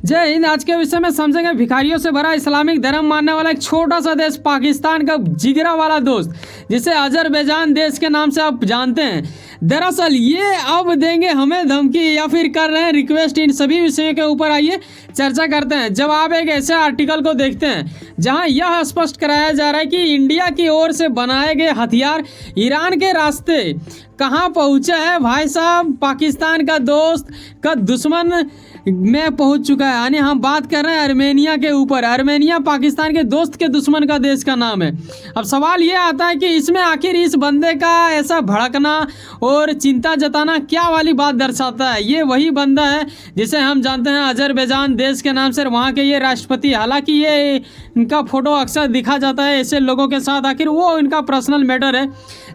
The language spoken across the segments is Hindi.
जय हिंद। आज के विषय में समझेंगे भिखारियों से भरा इस्लामिक धर्म मानने वाला एक छोटा सा देश पाकिस्तान का जिगरा वाला दोस्त जिसे अजरबैजान देश के नाम से आप जानते हैं। दरअसल ये अब देंगे हमें धमकी या फिर कर रहे हैं रिक्वेस्ट। इन सभी विषयों के ऊपर आइए चर्चा करते हैं। जब आप एक ऐसे आर्टिकल को देखते हैं जहां यह स्पष्ट कराया जा रहा है कि इंडिया की ओर से बनाए गए हथियार ईरान के रास्ते कहां पहुंचे हैं, भाई साहब पाकिस्तान का दोस्त का दुश्मन में पहुंच चुका है। यानी हम बात कर रहे हैं आर्मेनिया के ऊपर। आर्मेनिया पाकिस्तान के दोस्त के दुश्मन का देश का नाम है। अब सवाल ये आता है कि इसमें आखिर इस बंदे का ऐसा भड़कना और चिंता जताना क्या वाली बात दर्शाता है। ये वही बंदा है जिसे हम जानते हैं अजरबैजान देश के नाम से, वहाँ के ये राष्ट्रपति। हालांकि ये इनका फोटो अक्सर दिखा जाता है ऐसे लोगों के साथ, आखिर वो इनका पर्सनल मैटर है,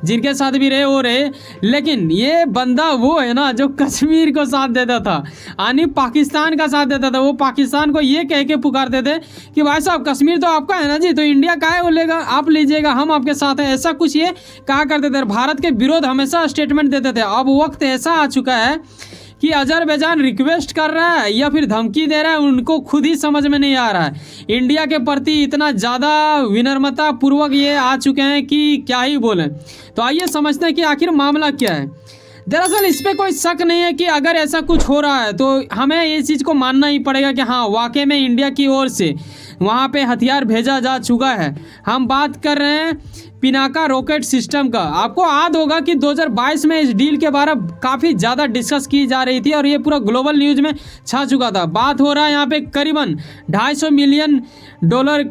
जिनके साथ भी रहे वो रहे। लेकिन ये बंदा वो है ना जो कश्मीर को साथ देता था, यानी पाकिस्तान का साथ देता था। वो पाकिस्तान को ये कह के पुकारते थे कि भाई साहब कश्मीर तो आपका है ना जी, तो इंडिया काहे बोलेगा, आप लीजिएगा, हम आपके साथ हैं, ऐसा कुछ ये कहा करते थे। भारत के विरोध हमेशा स्टेटमेंट देते थे। अब वक्त ऐसा आ चुका है कि अजरबैजान रिक्वेस्ट कर रहा है या फिर धमकी दे रहा है, उनको खुद ही समझ में नहीं आ रहा है। इंडिया के प्रति इतना ज़्यादा विनम्रता पूर्वक ये आ चुके हैं कि क्या ही बोलें। तो आइए समझते हैं कि आखिर मामला क्या है। दरअसल इस पर कोई शक नहीं है कि अगर ऐसा कुछ हो रहा है तो हमें ये चीज़ को मानना ही पड़ेगा कि हाँ वाकई में इंडिया की ओर से वहाँ पे हथियार भेजा जा चुका है। हम बात कर रहे हैं पिनाका रॉकेट सिस्टम का। आपको याद होगा कि 2022 में इस डील के बारे में काफ़ी ज़्यादा डिस्कस की जा रही थी और ये पूरा ग्लोबल न्यूज़ में छा चुका था। बात हो रहा है यहाँ पे करीबन $250 मिलियन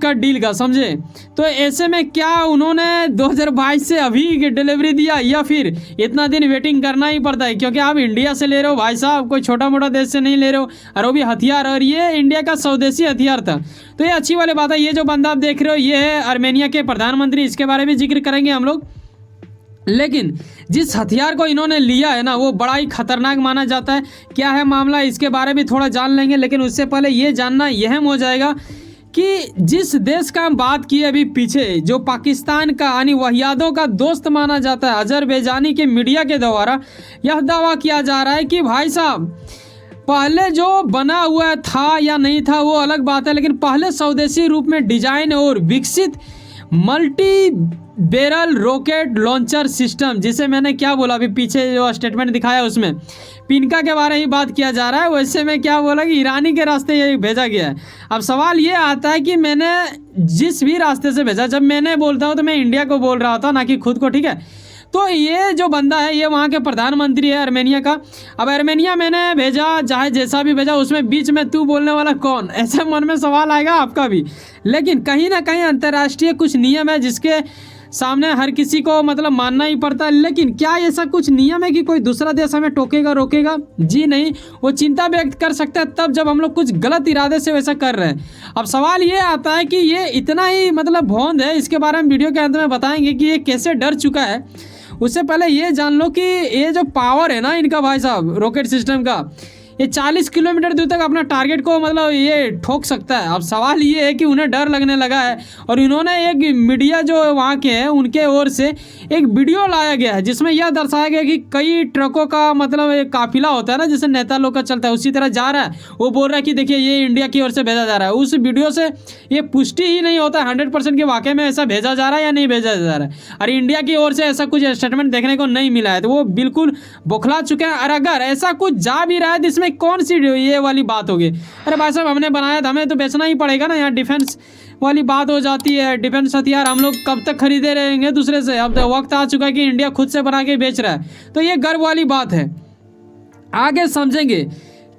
का डील का, समझे। तो ऐसे में क्या उन्होंने 2022 से अभी डिलीवरी दिया या फिर इतना दिन वेटिंग करना ही पड़ता है, क्योंकि आप इंडिया से ले रहे हो भाई साहब, कोई छोटा मोटा देश से नहीं ले रहे हो, और वो भी हथियार, और ये इंडिया का स्वदेशी हथियार था। तो ये अच्छी वाली बात है। ये जो बंदा आप देख रहे हो ये है आर्मेनिया के प्रधानमंत्री, इसके बारे में जिक्र करेंगे हम लोग। लेकिन जिस हथियार को इन्होंने लिया है ना वो बड़ा ही खतरनाक माना जाता है। क्या है मामला, इसके बारे में थोड़ा जान लेंगे। लेकिन उससे पहले ये जानना अहम हो जाएगा कि जिस देश का हम बात किए अभी पीछे, जो पाकिस्तान का यानी वहियादों का दोस्त माना जाता है, अजरबैजानी के मीडिया के द्वारा यह दावा किया जा रहा है कि भाई साहब पहले जो बना हुआ था या नहीं था वो अलग बात है, लेकिन पहले स्वदेशी रूप में डिजाइन और विकसित multi barrel rocket launcher system, जिसे मैंने क्या बोला अभी पीछे जो स्टेटमेंट दिखाया उसमें पिनका के बारे में ही बात किया जा रहा है। वैसे में क्या बोला कि ईरानी के रास्ते ये भेजा गया है। अब सवाल ये आता है कि मैंने जिस भी रास्ते से भेजा, जब मैंने बोलता हूँ तो मैं इंडिया को बोल रहा था ना कि खुद को, ठीक है। तो ये जो बंदा है ये वहाँ के प्रधानमंत्री है आर्मेनिया का। अब आर्मेनिया मैंने भेजा, चाहे जैसा भी भेजा, उसमें बीच में तू बोलने वाला कौन, ऐसे मन में सवाल आएगा आपका भी। लेकिन कहीं ना कहीं अंतर्राष्ट्रीय कुछ नियम है जिसके सामने हर किसी को मतलब मानना ही पड़ता है। लेकिन क्या ऐसा कुछ नियम है कि कोई दूसरा देश हमें टोकेगा रोकेगा? जी नहीं। वो चिंता व्यक्त कर सकता है तब जब हम लोग कुछ गलत इरादे से वैसा कर रहे हैं। अब सवाल ये आता है कि ये इतना ही मतलब भौंद है, इसके बारे में वीडियो के अंत में बताएंगे कि ये कैसे डर चुका है। उससे पहले ये जान लो कि ये जो पावर है ना इनका भाई साहब रॉकेट सिस्टम का, ये 40 किलोमीटर दूर तक अपना टारगेट को मतलब ये ठोक सकता है। अब सवाल ये है कि उन्हें डर लगने लगा है और इन्होंने एक मीडिया जो वहाँ के हैं उनके ओर से एक वीडियो लाया गया है जिसमें यह दर्शाया गया कि कई ट्रकों का मतलब एक काफिला होता है ना जैसे नेता लोग का चलता है, उसी तरह जा रहा है। वो बोल रहा है कि देखिए ये इंडिया की ओर से भेजा जा रहा है। उस वीडियो से ये पुष्टि ही नहीं होता 100% कि वाकई में ऐसा भेजा जा रहा है या नहीं भेजा जा रहा है। और इंडिया की ओर से ऐसा कुछ स्टेटमेंट देखने को नहीं मिला है, तो वो बिल्कुल बौखला चुके हैं। और अगर ऐसा कुछ जा भी रहा है तो इसमें कौन सी ये वाली बात होगी, अरे भाई साहब हमने बनाया था, हमें तो बेचना ही पड़ेगा ना। यहाँ डिफेंस वाली बात हो जाती है। डिफेंस हथियार हम लोग कब तक खरीदे रहेंगे दूसरे से? अब तो वक्त आ चुका है कि इंडिया खुद से बना के बेच रहा है, तो ये गर्व वाली बात है। आगे समझेंगे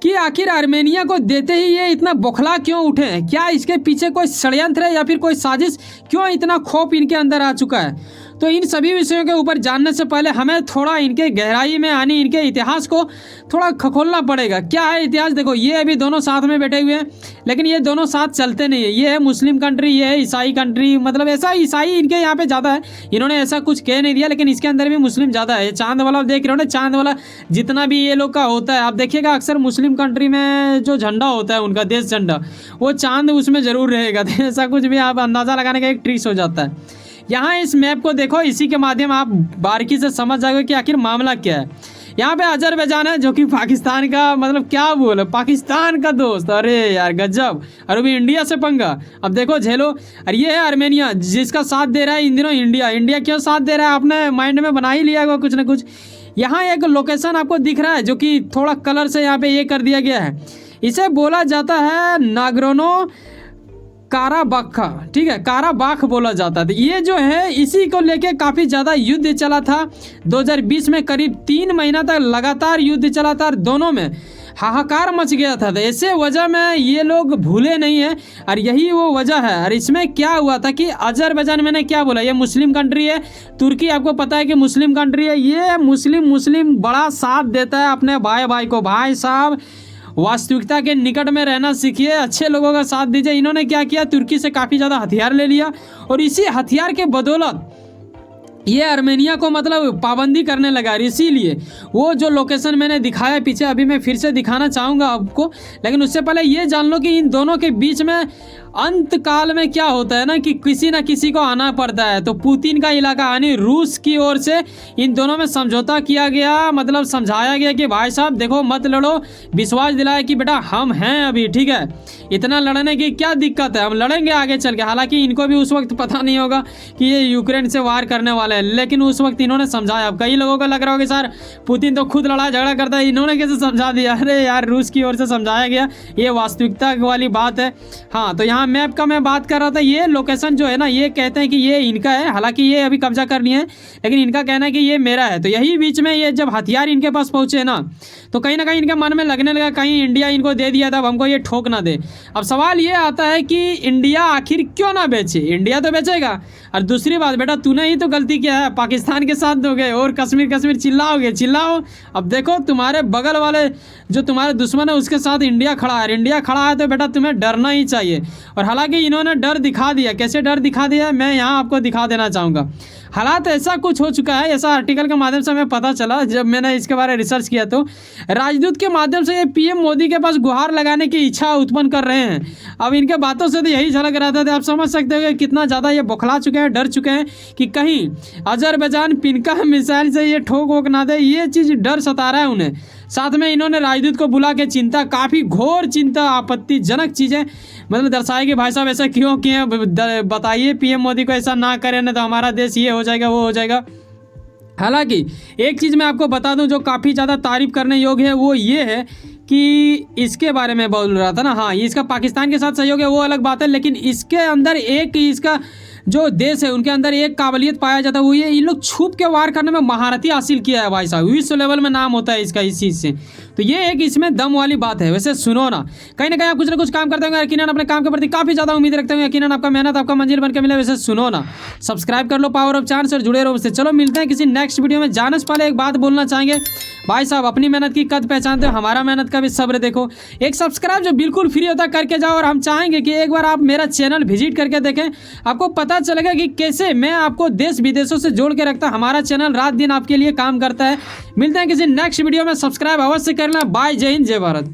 कि आखिर आर्मेनिया को देते ही ये इतना बौखला क्यों उठे हैं। क्या इसके पीछे कोई षड्यंत्र है या फिर कोई साजिश? क्यों इतना खौफ इनके अंदर आ चुका है? तो इन सभी विषयों के ऊपर जानने से पहले हमें थोड़ा इनके गहराई में यानी इनके इतिहास को थोड़ा खखोलना पड़ेगा। क्या है इतिहास? देखो ये अभी दोनों साथ में बैठे हुए हैं, लेकिन ये दोनों साथ चलते नहीं है। ये है मुस्लिम कंट्री, ये है ईसाई कंट्री, मतलब ऐसा ईसाई इनके यहाँ पे ज़्यादा है। इन्होंने ऐसा कुछ कह नहीं दिया, लेकिन इसके अंदर भी मुस्लिम ज़्यादा है। चांद वाला देख रहे हो ना, चांद वाला जितना भी ये लोग का होता है, आप देखिएगा अक्सर मुस्लिम कंट्री में जो झंडा होता है उनका देश झंडा, वो चांद उसमें ज़रूर रहेगा। तो ऐसा कुछ भी आप अंदाज़ा लगाने का एक ट्रिक्स हो जाता है। यहाँ इस मैप को देखो, इसी के माध्यम आप बारीकी से समझ जाओगे कि आखिर मामला क्या है। यहाँ पे अजरबैजान है जो कि पाकिस्तान का, मतलब क्या बोले, पाकिस्तान का दोस्त। अरे यार गजब। और अभी इंडिया से पंगा, अब देखो झेलो। और ये है आर्मेनिया जिसका साथ दे रहा है इन दिनों इंडिया। इंडिया क्यों साथ दे रहा है आपने माइंड में बना ही लिया होगा कुछ ना कुछ। यहाँ एक लोकेशन आपको दिख रहा है जो कि थोड़ा कलर से यहाँ पे ये कर दिया गया है, इसे बोला जाता है नागरोनो काराबाख, ठीक है, काराबाख बोला जाता था। ये जो है इसी को लेके काफ़ी ज़्यादा युद्ध चला था 2020 में, करीब 3 महीना तक लगातार युद्ध चला था और दोनों में हाहाकार मच गया था। तो ऐसे वजह में ये लोग भूले नहीं हैं और यही वो वजह है। और इसमें क्या हुआ था कि अजरबैजान, मैंने क्या बोला, ये मुस्लिम कंट्री है। तुर्की आपको पता है कि मुस्लिम कंट्री है। ये मुस्लिम बड़ा साथ देता है अपने भाई को। भाई साहब वास्तविकता के निकट में रहना सीखिए, अच्छे लोगों का साथ दीजिए। इन्होंने क्या किया, तुर्की से काफ़ी ज़्यादा हथियार ले लिया और इसी हथियार के बदौलत ये आर्मेनिया को मतलब पाबंदी करने लगा। इसीलिए वो जो लोकेशन मैंने दिखाया पीछे, अभी मैं फिर से दिखाना चाहूँगा आपको, लेकिन उससे पहले ये जान लो कि इन दोनों के बीच में अंत काल में क्या होता है ना कि किसी ना किसी को आना पड़ता है। तो पुतिन का इलाका यानी रूस की ओर से इन दोनों में समझौता किया गया, मतलब समझाया गया कि भाई साहब देखो मत लड़ो, विश्वास दिलाया कि बेटा हम हैं अभी, ठीक है, इतना लड़ने की क्या दिक्कत है, हम लड़ेंगे आगे चल के। हालांकि इनको भी उस वक्त पता नहीं होगा कि ये यूक्रेन से वार करने वाले हैं, लेकिन उस वक्त इन्होंने समझाया। अब कई लोगों को लग रहा होगा सर पुतिन तो खुद लड़ाई झगड़ा करता है, इन्होंने कैसे समझा दिया। अरे यार रूस की ओर से समझाया गया, ये वास्तविकता वाली बात है। हाँ, तो यहाँ मैप का मैं बात कर रहा था। ये लोकेशन जो है ना, ये कहते हैं कि ये इनका है, हालांकि ये अभी कब्जा कर लिए हैं, लेकिन इनका कहना है कि ये मेरा है। तो यही बीच में ये जब हथियार इनके पास पहुंचे ना, तो कहीं ना कहीं इनके मन में लगने लगा कहीं इंडिया इनको दे दिया था, अब हमको ये ठोक ना दे। अब सवाल ये आता है कि इंडिया आखिर क्यों ना बेचे, इंडिया तो बेचेगा। और दूसरी बात बेटा, तूने ही तो गलती किया है, पाकिस्तान के साथ दोगे और कश्मीर चिल्लाओगे, चिल्लाओ। अब देखो तुम्हारे बगल वाले जो तुम्हारे दुश्मन है उसके साथ इंडिया खड़ा है, इंडिया खड़ा है तो बेटा तुम्हें डरना ही चाहिए। और हालांकि इन्होंने डर दिखा दिया, कैसे डर दिखा दिया मैं यहाँ आपको दिखा देना चाहूँगा। हालात ऐसा कुछ हो चुका है, ऐसा आर्टिकल के माध्यम से हमें पता चला जब मैंने इसके बारे में रिसर्च किया, तो राजदूत के माध्यम से ये पीएम मोदी के पास गुहार लगाने की इच्छा उत्पन्न कर रहे हैं। अब इनके बातों से तो यही झलक रहा था। आप समझ सकते हो कि कितना ज़्यादा ये बौखला चुके हैं, डर चुके हैं कि कहीं अजरबैजान पिनका मिसाइल से ये ठोक वोक ना दे, ये चीज़ डर सता रहा है उन्हें। साथ में इन्होंने राजदूत को बुला के चिंता, काफ़ी घोर चिंता, आपत्तिजनक चीज़ें मतलब दर्शाई कि भाई साहब ऐसा क्यों किए, बताइए पीएम मोदी को ऐसा ना करें ना तो हमारा देश ये हो जाएगा वो हो जाएगा। हालांकि एक चीज़ मैं आपको बता दूं जो काफ़ी ज़्यादा तारीफ करने योग्य है, वो ये है कि इसके बारे में बोल रहा था ना, हाँ ये इसका पाकिस्तान के साथ सहयोग है वो अलग बात है, लेकिन इसके अंदर एक इसका जो देश है उनके अंदर एक काबिलियत पाया जाता है, वो ये इन लोग छुप के वार करने में महारती हासिल किया है भाई साहब, विश्व लेवल में नाम होता है इसका इस चीज़ से। तो ये एक इसमें दम वाली बात है। वैसे सुनो ना, कहीं ना कहीं आप कुछ ना कुछ काम करते होंगे, यकीनन अपने काम के प्रति काफ़ी ज़्यादा उम्मीद रखते होंगे, यकीनन आपका मेहनत आपका मंजिल बन के मिले। वैसे सुनो ना, सब्सक्राइब कर लो पावर ऑफ चांस और जुड़े रहो उससे। चलो मिलते हैं किसी नेक्स्ट वीडियो में। जाने से पहले एक बात बोलना चाहेंगे भाई साहब, अपनी मेहनत की कद पहचानते हो, हमारा मेहनत का भी सब्र देखो। एक सब्सक्राइब जो बिल्कुल फ्री होता है करके जाओ, और हम चाहेंगे कि एक बार आप मेरा चैनल विजिट करके देखें, आपको पता चलेगा कि कैसे मैं आपको देश विदेशों से जोड़ के रखता। हमारा चैनल रात दिन आपके लिए काम करता है। मिलते हैं किसी नेक्स्ट वीडियो में, सब्सक्राइब अवश्य करना। बाय, जय हिंद, जय भारत।